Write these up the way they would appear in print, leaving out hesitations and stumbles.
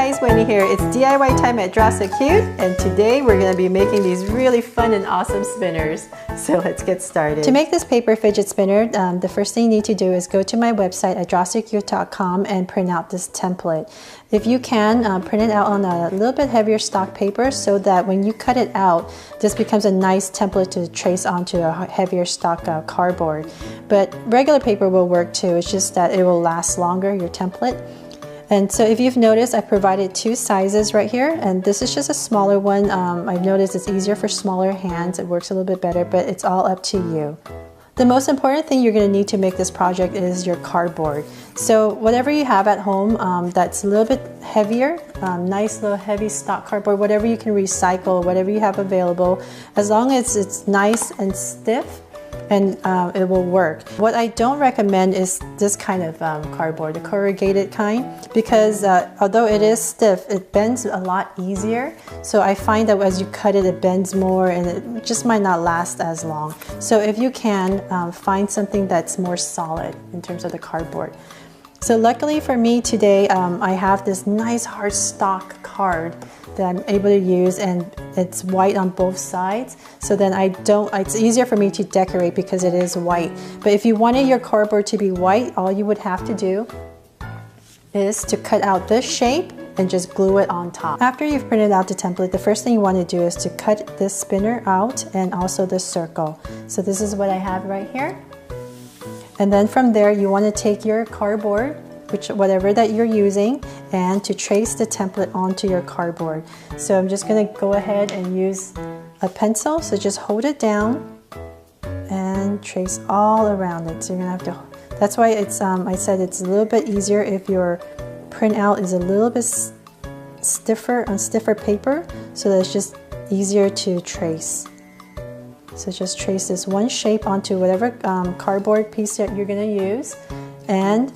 guys, Wendy here. It's DIY time at Draw So Cute, and today we're going to be making these really fun and awesome spinners. So let's get started. To make this paper fidget spinner, the first thing you need to do is go to my website at drawsocute.com and print out this template. If you can, print it out on a little bit heavier stock paper so that when you cut it out, this becomes a nice template to trace onto a heavier stock cardboard. But regular paper will work too, it's just that it will last longer, your template. And so if you've noticed, I provided two sizes right here, and this is just a smaller one. I've noticed it's easier for smaller hands, it works a little bit better, but it's all up to you. The most important thing you're going to need to make this project is your cardboard. So whatever you have at home that's a little bit heavier, nice little heavy stock cardboard, whatever you can recycle, whatever you have available, as long as it's nice and stiff, and it will work. What I don't recommend is this kind of cardboard, the corrugated kind, because although it is stiff, it bends a lot easier. So I find that as you cut it, it bends more and it just might not last as long. So if you can, find something that's more solid in terms of the cardboard. So luckily for me today, I have this nice hard stock card that I'm able to use, and it's white on both sides, so then it's easier for me to decorate because it is white. But if you wanted your cardboard to be white, all you would have to do is to cut out this shape and just glue it on top. After you've printed out the template, the first thing you want to do is to cut this spinner out and also the circle. So this is what I have right here. And then from there, you want to take your cardboard, whatever that you're using, and to trace the template onto your cardboard. So I'm just going to go ahead and use a pencil. So just hold it down and trace all around it. So you're going to have to, that's why it's, I said it's a little bit easier if your printout is a little bit stiffer on stiffer paper, so that it's just easier to trace. So just trace this one shape onto whatever cardboard piece that you're going to use, and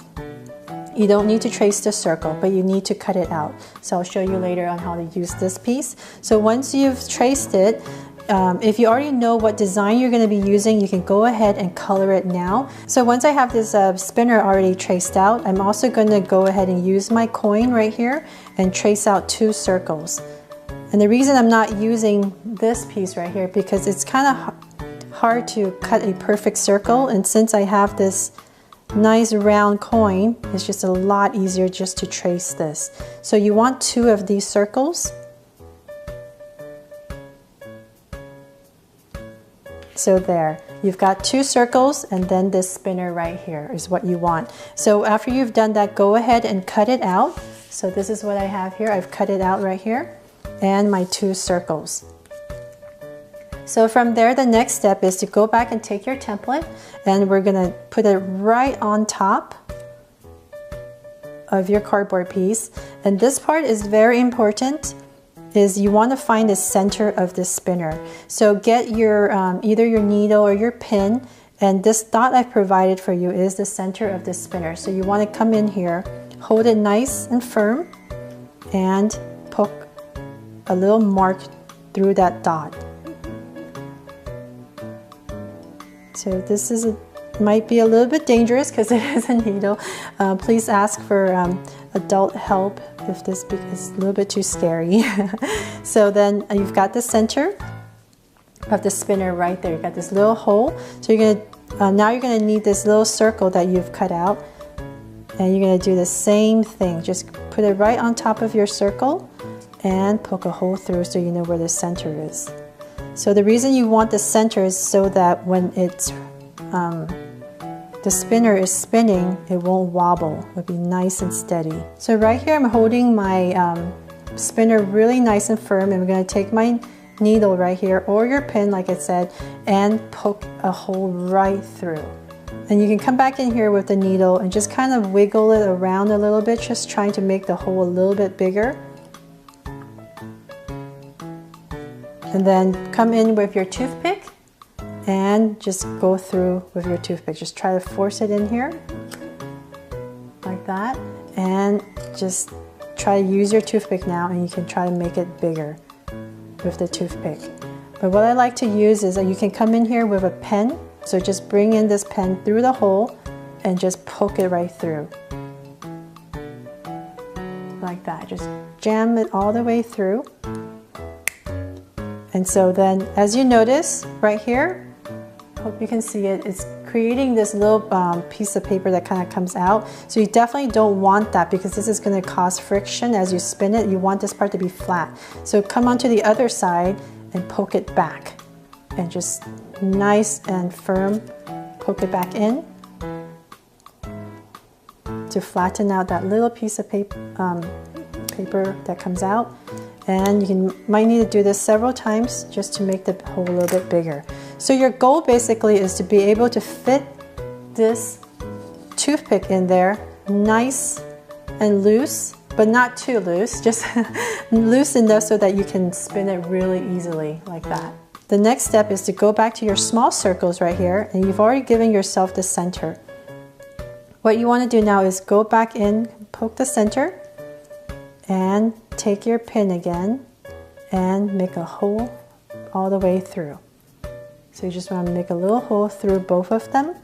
you don't need to trace the circle, but you need to cut it out. So I'll show you later on how to use this piece. So once you've traced it, if you already know what design you're going to be using, you can go ahead and color it now. So once I have this spinner already traced out, I'm also going to go ahead and use my coin right here and trace out two circles. And the reason I'm not using this piece right here, because it's kind of hard to cut a perfect circle, and since I have this nice round coin, it's just a lot easier just to trace this. So you want two of these circles. So there, you've got two circles, and then this spinner right here is what you want. So after you've done that, go ahead and cut it out. So this is what I have here. I've cut it out right here, and my two circles. So from there, the next step is to go back and take your template, and we're gonna put it right on top of your cardboard piece. And this part is very important, is you want to find the center of the spinner. So get your either your needle or your pin, and this dot I've provided for you is the center of the spinner. So you want to come in here, hold it nice and firm, and poke a little mark through that dot. So this is might be a little bit dangerous because it is a needle. Please ask for adult help if this is a little bit too scary. So then you've got the center of the spinner right there. You've got this little hole. So you're gonna now you're gonna need this little circle that you've cut out, and you're gonna do the same thing. Just put it right on top of your circle and poke a hole through so you know where the center is. So the reason you want the center is so that when it's the spinner is spinning, it won't wobble. It'll be nice and steady. So right here, I'm holding my spinner really nice and firm, and I'm going to take my needle right here, or your pin, like I said, and poke a hole right through. And you can come back in here with the needle and just kind of wiggle it around a little bit, just trying to make the hole a little bit bigger. And then come in with your toothpick and just go through with your toothpick. Just try to force it in here like that, and just try to use your toothpick now, and you can try to make it bigger with the toothpick. But what I like to use is that you can come in here with a pen. So just bring in this pen through the hole and just poke it right through. like that. Just jam it all the way through. And so then, as you notice right here, hope you can see it, it's creating this little piece of paper that kind of comes out. So you definitely don't want that because this is going to cause friction as you spin it. You want this part to be flat. So come onto the other side and poke it back. And just nice and firm, poke it back in to flatten out that little piece of paper that comes out. And you might need to do this several times just to make the hole a little bit bigger. So your goal basically is to be able to fit this toothpick in there nice and loose, but not too loose, just loose enough so that you can spin it really easily like that. The next step is to go back to your small circles right here, and you've already given yourself the center. What you want to do now is go back in, poke the center, and take your pin again and make a hole all the way through. So you just want to make a little hole through both of them,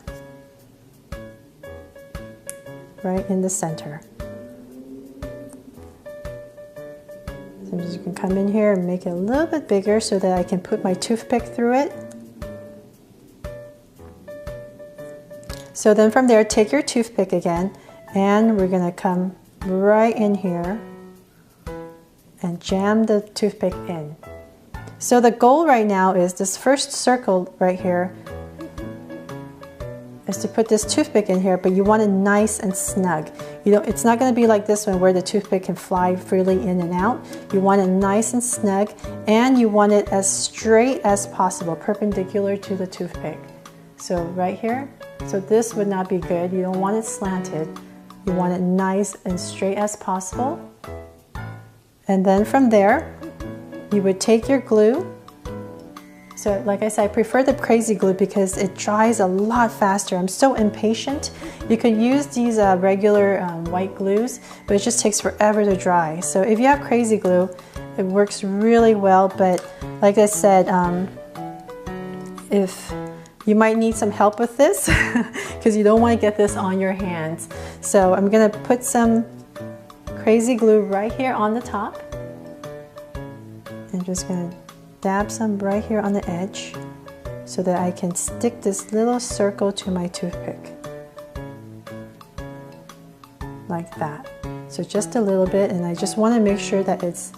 right in the center. So you can come in here and make it a little bit bigger so that I can put my toothpick through it. So then from there, take your toothpick again, and we're going to come right in here and jam the toothpick in. So the goal right now is this first circle right here is to put this toothpick in here, but you want it nice and snug. It's not going to be like this one where the toothpick can fly freely in and out. You want it nice and snug, and you want it as straight as possible, perpendicular to the toothpick. So right here, so this would not be good. You don't want it slanted. You want it nice and straight as possible. And then from there, you would take your glue. So like I said, I prefer the crazy glue because it dries a lot faster. I'm so impatient. You could use these regular white glues, but it just takes forever to dry. So if you have crazy glue, it works really well. But like I said, if you might need some help with this because you don't want to get this on your hands. So I'm going to put some crazy glue right here on the top. I'm just going to dab some right here on the edge so that I can stick this little circle to my toothpick. Like that. So just a little bit, and I just want to make sure that it's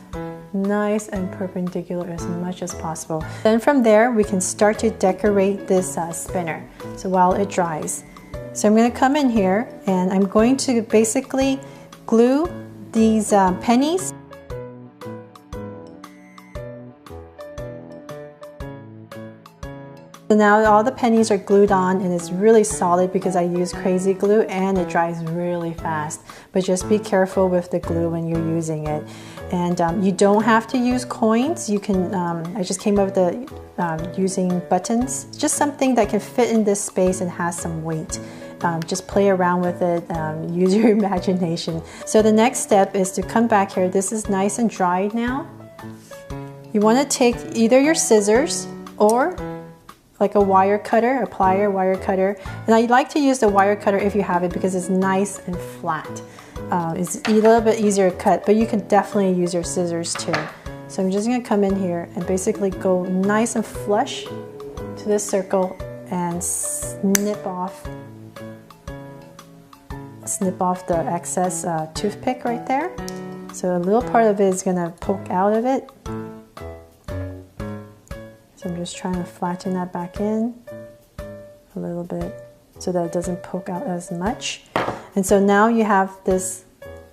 nice and perpendicular as much as possible. Then from there, we can start to decorate this spinner. So while it dries. So I'm going to come in here and I'm going to basically glue these pennies. So now all the pennies are glued on, and it's really solid because I use crazy glue and it dries really fast. But just be careful with the glue when you're using it. And you don't have to use coins. You can, I just came up with using buttons. Just something that can fit in this space and has some weight. Just play around with it, use your imagination. So the next step is to come back here. This is nice and dried now. You want to take either your scissors or like a wire cutter, a plier wire cutter. And I like to use the wire cutter if you have it because it's nice and flat. It's a little bit easier to cut, but you can definitely use your scissors too. So I'm just going to come in here and basically go nice and flush to this circle and snip off the excess toothpick right there. So a little part of it is going to poke out of it. So I'm just trying to flatten that back in a little bit so that it doesn't poke out as much. And so now you have this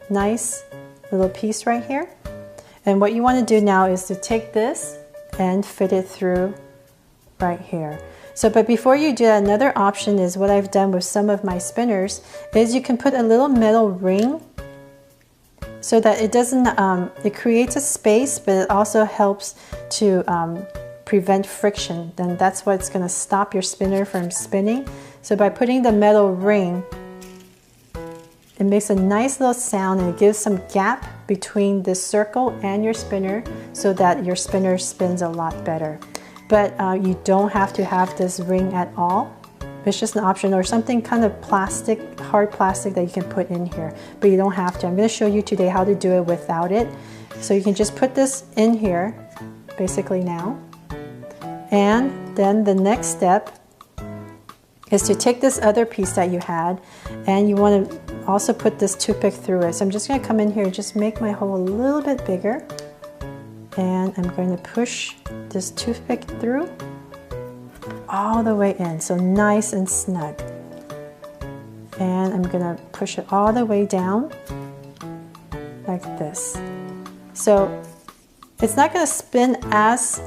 nice little piece right here. And what you want to do now is to take this and fit it through right here. So, but before you do that, another option is what I've done with some of my spinners is you can put a little metal ring so that it doesn't, it creates a space, but it also helps to prevent friction. Then that's what's going to stop your spinner from spinning. So by putting the metal ring, it makes a nice little sound and it gives some gap between this circle and your spinner so that your spinner spins a lot better. But you don't have to have this ring at all. It's just an option, or something kind of plastic, hard plastic that you can put in here, but you don't have to. I'm going to show you today how to do it without it. So you can just put this in here, basically now. And then the next step is to take this other piece that you had, and you want to also put this toothpick through it. So I'm just going to come in here and just make my hole a little bit bigger. And I'm going to push this toothpick through all the way in, so nice and snug. And I'm going to push it all the way down like this. So it's not going to spin as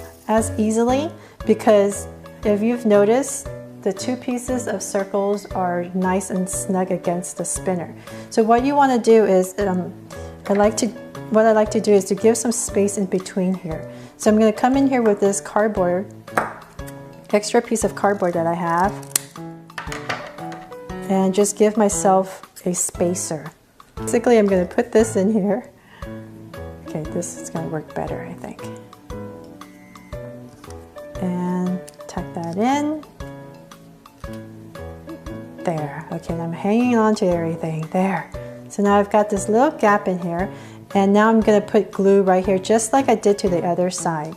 easily, because if you've noticed, the two pieces of circles are nice and snug against the spinner. So what you want to do is, what I like to do is to give some space in between here. So I'm going to come in here with this cardboard, extra piece of cardboard that I have, and just give myself a spacer. Basically, I'm going to put this in here. Okay, this is going to work better, I think. And tuck that in. There. Okay, and I'm hanging on to everything. There. So now I've got this little gap in here, and now I'm going to put glue right here, just like I did to the other side.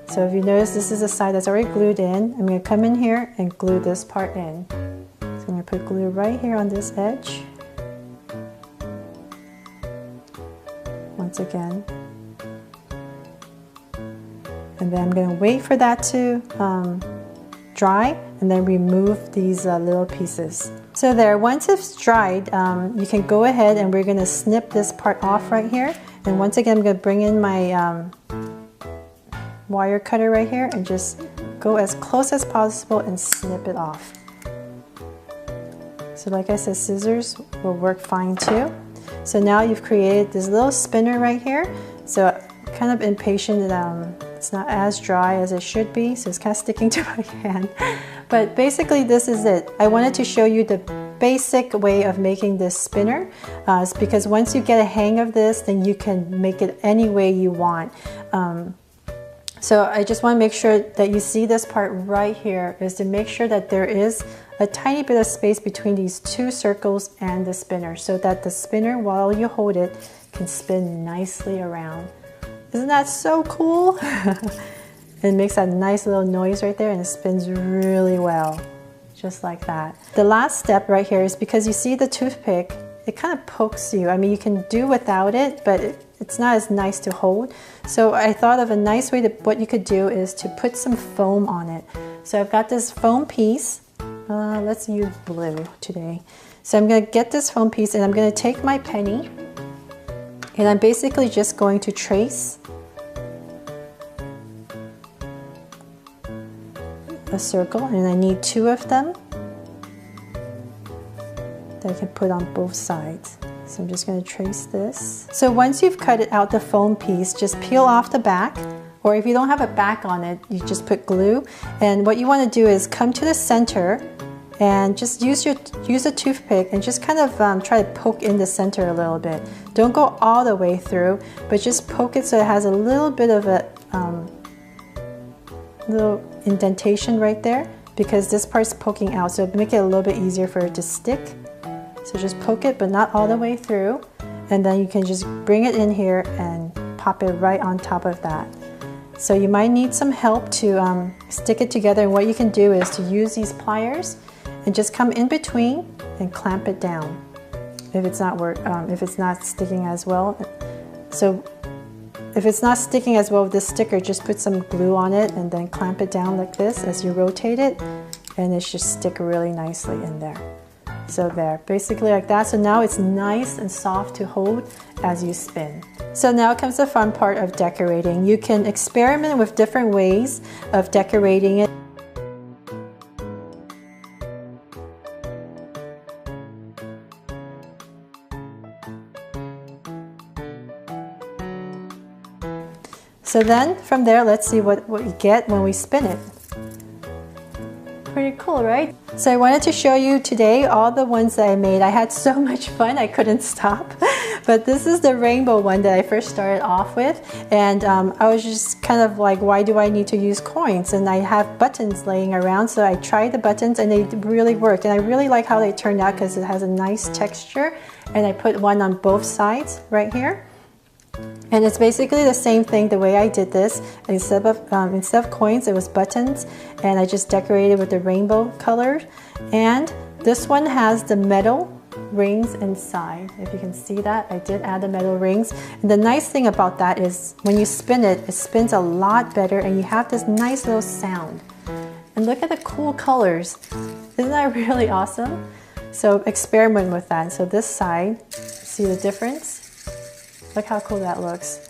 So if you notice, this is a side that's already glued in. I'm going to come in here and glue this part in. So I'm going to put glue right here on this edge. Once again. And then I'm going to wait for that to dry, and then remove these little pieces. So there, once it's dried, you can go ahead and we're going to snip this part off right here. And once again, I'm going to bring in my wire cutter right here and just go as close as possible and snip it off. So like I said, scissors will work fine too. So now you've created this little spinner right here. So kind of impatient, it's not as dry as it should be, so it's kind of sticking to my hand. But basically this is it. I wanted to show you the basic way of making this spinner, because once you get a hang of this, then you can make it any way you want. So I just want to make sure that you see this part right here, is to make sure that there is a tiny bit of space between these two circles and the spinner, so that the spinner, while you hold it, can spin nicely around. Isn't that so cool? It makes that nice little noise right there, and it spins really well, just like that. The last step right here is, because you see the toothpick, it kind of pokes you. I mean, you can do without it, but it's not as nice to hold. So I thought of a nice way to, what you could do is to put some foam on it. So I've got this foam piece. Let's use blue today. So I'm going to get this foam piece, and I'm going to take my penny, and I'm basically just going to trace a circle, and I need 2 of them that I can put on both sides. So I'm just going to trace this. So once you've cut it out, the foam piece, just peel off the back, or if you don't have a back on it, you just put glue. And what you want to do is come to the center and just use a toothpick and just kind of try to poke in the center a little bit. Don't go all the way through, but just poke it so it has a little bit of a little indentation right there, because this part's poking out, so make it a little bit easier for it to stick. So just poke it, but not all the way through, and then you can just bring it in here and pop it right on top of that. So you might need some help to stick it together, and what you can do is to use these pliers and just come in between and clamp it down if it's not sticking as well. So if it's not sticking as well with this sticker, just put some glue on it and then clamp it down like this as you rotate it, and it should stick really nicely in there. So there, basically like that. So now it's nice and soft to hold as you spin. So now comes the fun part of decorating. You can experiment with different ways of decorating it. So then from there, let's see what we get when we spin it. Pretty cool, right? So I wanted to show you today all the ones that I made. I had so much fun, I couldn't stop. But this is the rainbow one that I first started off with, and I was just kind of like, why do I need to use coins? And I have buttons laying around, so I tried the buttons and they really worked, and I really like how they turned out because it has a nice texture. And I put one on both sides right here. And it's basically the same thing the way I did this. Instead of coins, it was buttons, and I just decorated with the rainbow colors. And this one has the metal rings inside. If you can see that, I did add the metal rings. And the nice thing about that is when you spin it, it spins a lot better, and you have this nice little sound. And look at the cool colors. Isn't that really awesome? So experiment with that. So this side, see the difference? Look how cool that looks.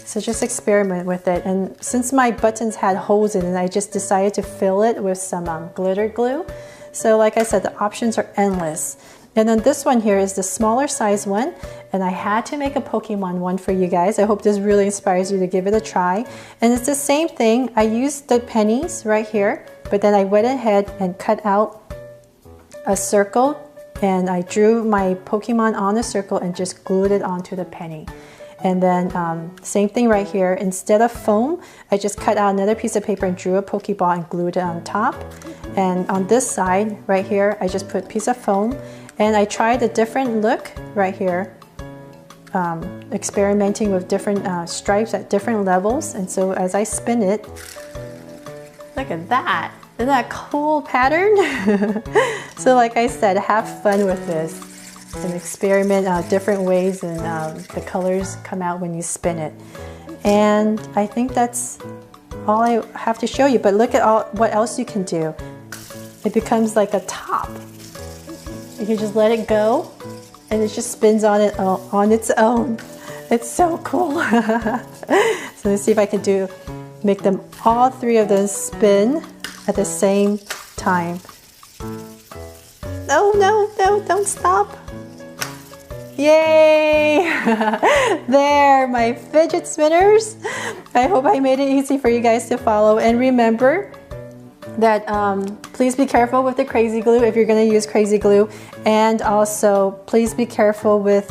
So just experiment with it. And since my buttons had holes in it, I just decided to fill it with some glitter glue. So like I said, the options are endless. And then this one here is the smaller size one. And I had to make a Pokemon one for you guys. I hope this really inspires you to give it a try. And it's the same thing. I used the pennies right here, but then I went ahead and cut out a circle, and I drew my Pokemon on the circle and just glued it onto the penny. And then same thing right here. Instead of foam, I just cut out another piece of paper and drew a Pokeball and glued it on top. And on this side right here, I just put a piece of foam, and I tried a different look right here, experimenting with different stripes at different levels. And so as I spin it, look at that. Isn't that a cool pattern? So like I said, have fun with this and experiment different ways, and the colors come out when you spin it. And I think that's all I have to show you, but look at what else you can do. It becomes like a top. You can just let it go and it just spins on its own. It's so cool. So let's see if I can make them, all three of them spin at the same time. No, no, no, don't stop. Yay! There, my fidget spinners. I hope I made it easy for you guys to follow. And remember that please be careful with the crazy glue if you're going to use crazy glue. And also, please be careful with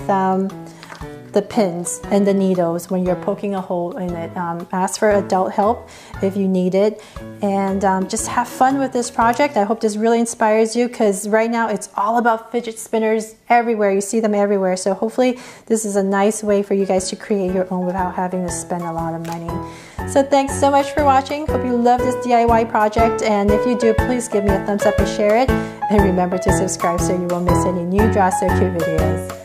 the pins and the needles when you're poking a hole in it. Ask for adult help if you need it, and just have fun with this project. I hope this really inspires you, because right now it's all about fidget spinners everywhere. You see them everywhere, so hopefully this is a nice way for you guys to create your own without having to spend a lot of money. So thanks so much for watching. Hope you love this DIY project, and if you do, please give me a thumbs up and share it, and remember to subscribe so you won't miss any new Draw So Cute videos.